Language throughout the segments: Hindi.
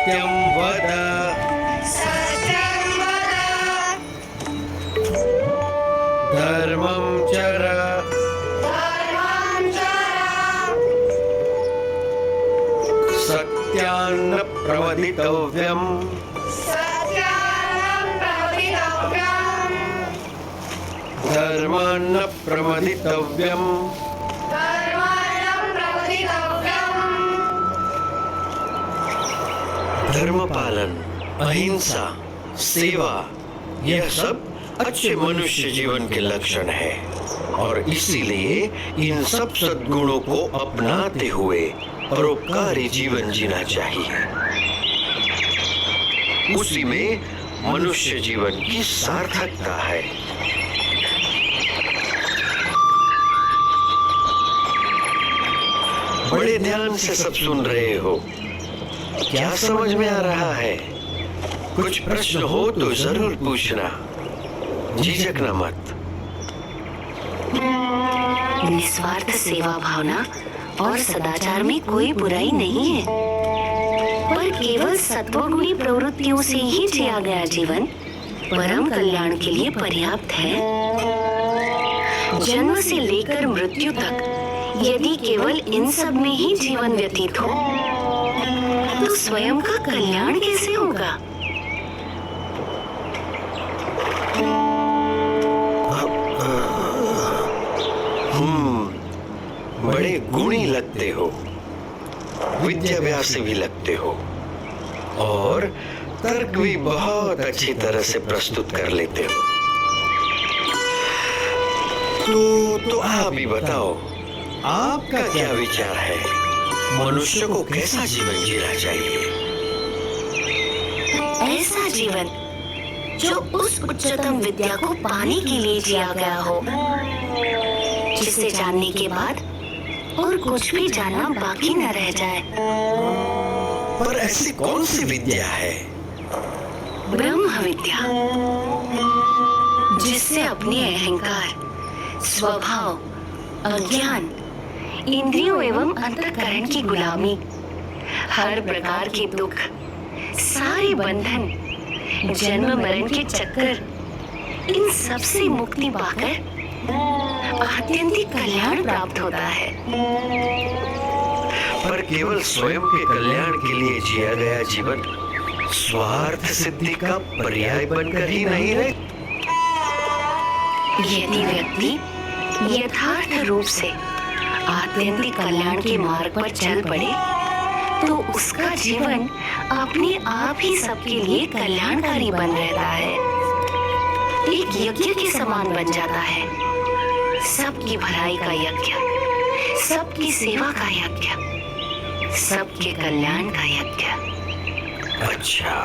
सत्यं वद धर्मं चर सत्यान्न प्रवदितव्यम् धर्मान्न प्रवदितव्यम् धर्म पालन, अहिंसा, सेवा, यह सब अच्छे मनुष्य जीवन के लक्षण है और इसीलिए इन सब सद्गुणों को अपनाते हुए परोपकारी जीवन जीना चाहिए। उसी में मनुष्य जीवन की सार्थकता है। बड़े ध्यान से सब सुन रहे हो, क्या समझ में आ रहा है? कुछ प्रश्न हो तो जरूर पूछना, झिझकना मत। निस्वार्थ सेवा भावना और सदाचार में कोई बुराई नहीं है, पर केवल सत्वगुणी प्रवृत्तियों से ही जिया गया जीवन परम कल्याण के लिए पर्याप्त है। जन्म से लेकर मृत्यु तक यदि केवल इन सब में ही जीवन व्यतीत हो तो स्वयं का कल्याण कैसे होगा? बड़े गुणी लगते हो, विद्याभ्यासी भी लगते हो और तर्क भी बहुत अच्छी तरह से प्रस्तुत कर लेते हो। तो आप ही बताओ, आपका क्या विचार है? मनुष्य को कैसा जीवन जीना चाहिए? ऐसा जीवन जो उस उच्चतम विद्या को पाने के लिए जिया गया हो, जिसे जानने के बाद और कुछ भी जानना बाकी न रह जाए। पर ऐसी कौन सी विद्या है? ब्रह्म विद्या, जिससे अपने अहंकार, स्वभाव, अज्ञान, इंद्रियों एवं अंतःकरण की गुलामी, हर प्रकार के दुख, सारे बंधन, जन्म मरण के चक्कर, इन सब से मुक्ति पाकर आत्यंतिक कल्याण प्राप्त होता है। पर केवल स्वयं के कल्याण के लिए जिया गया जीवन स्वार्थ सिद्धि का पर्याय बनकर ही नहीं रहे। यदि व्यक्ति यथार्थ रूप से आत्यंतिक कल्याण के मार्ग पर चल पड़े तो उसका जीवन अपने आप ही सबके लिए कल्याणकारी बन रहता है, एक यज्ञ के समान बन जाता है। सबकी भलाई का यज्ञ, सबकी सेवा का यज्ञ, सबके कल्याण का यज्ञ। अच्छा,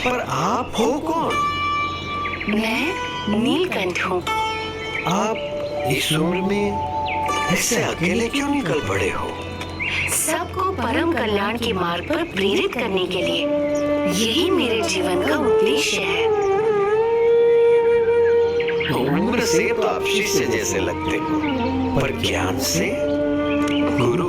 पर आप हो कौन? मैं नीलकंठ हूँ। आप इस उम्र में ऐसे अकेले क्यों निकल पड़े हो? सबको परम कल्याण के मार्ग पर प्रेरित करने के लिए यही मेरे जीवन का उद्देश्य है। उम्र से तो आप शिष्य जैसे लगते हो, पर ज्ञान से गुरु।